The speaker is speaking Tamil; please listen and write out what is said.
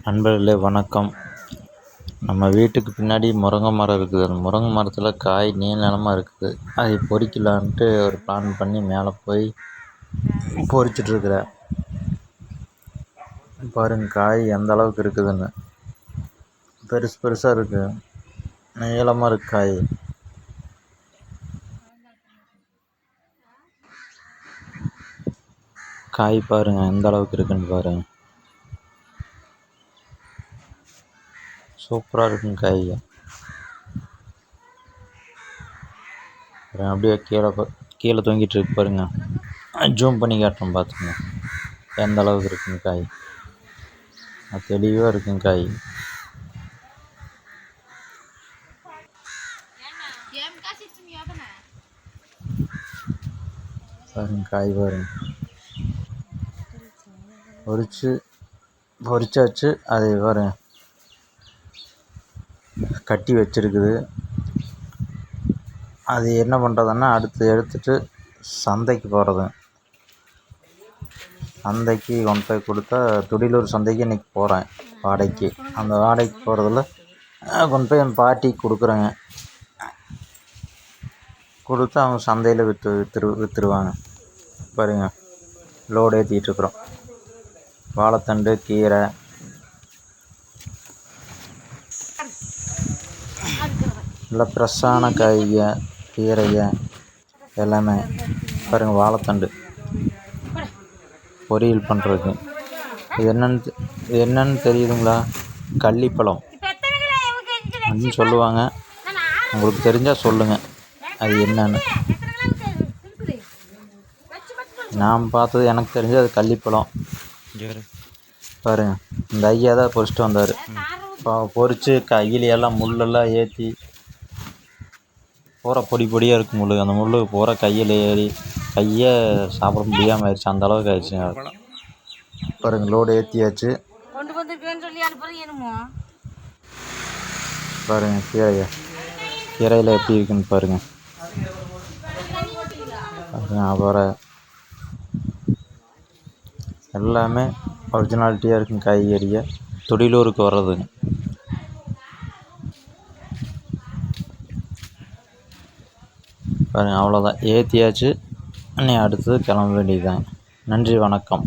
நண்பர்களே வணக்கம். நம்ம வீட்டுக்கு பின்னாடி முருங்கை மரம் இருக்குது. அந்த முருங்கை மரத்தில் காய் நீளமாக இருக்குது. அதை பொறிக்கலான்ட்டு ஒரு பிளான் பண்ணி மேலே போய் பொறிச்சிட்ருக்குறேன். பாருங்கள் காய் எந்த அளவுக்கு இருக்குதுன்னு. பெருசு பெருசாக இருக்குது, நீளமாக இருக்குது காய். காய் பாருங்கள் எந்த அளவுக்கு இருக்குன்னு பாருங்கள். சூப்பராக இருக்குங்க காய். அப்படியே கீழே தொங்கிட்டு இருக்கு பாருங்க. ஜூம் பண்ணி காட்டுறோம் பார்த்துங்க எந்த அளவுக்கு இருக்குங்க காய். தெளிவாக இருக்குங்க காய். பாருங்க காய் பாருங்க. பொரிச்சாச்சு. அதை பாருங்க கட்டி வச்சிருக்குது. அது என்ன பண்ணுறதுன்னா அடுத்து எடுத்துகிட்டு சந்தைக்கு போகிறது. சந்தைக்கு கொண்டு போய் கொடுத்தா துடியலூர் சந்தைக்கு இன்றைக்கி போகிறேன் வாடகைக்கு. அந்த வாடகைக்கு போகிறதுல கொண்டு போய் என் பாட்டிக்கு கொடுக்குறேங்க. கொடுத்து அவங்க சந்தையில் விற்றுருவாங்க. பாருங்க லோடு ஏற்றிட்டுருக்குறோம். வாழைத்தண்டு, கீரை, நல்லா ஃப்ரெஷ்ஷான காய்க, கீரைங்க எல்லாமே. பாருங்கள் வாழைத்தண்டு பொரியல் பண்ணுறதுக்கு. இது என்னன்னு தெரியுதுங்களா? கள்ளிப்பழம் அப்படின்னு சொல்லுவாங்க. உங்களுக்கு தெரிஞ்சால் சொல்லுங்கள் அது என்னன்னு. நான் பார்த்தது எனக்கு தெரிஞ்சது அது கள்ளிப்பழம். பாருங்கள் இந்த ஐயா தான் பொறிச்சிட்டு வந்தார். பொறிச்சு கையிலையெல்லாம் முள்ளெல்லாம் ஏற்றி பூரா பொடி பொடியாக இருக்கும் முள். அந்த முள் பூரா கையில் ஏறி கையை சாப்பிட முடியாமல் ஆயிடுச்சு. அந்த அளவுக்கு ஆயிடுச்சுங்க. பாருங்கள் லோடு ஏற்றியாச்சு. பாருங்கள் கீரையில் எப்படி இருக்குன்னு பாருங்கள். அப்புறம் எல்லாமே ஒரிஜினாலிட்டியாக இருக்கும் காய்கறியை. துடியலூருக்கு வர்றதுங்க. பாருங்கள் அவ்வளோதான், ஏற்றியாச்சு. இன்னும் அடுத்தது கிளம்ப வேண்டியதுதான். நன்றி வணக்கம்.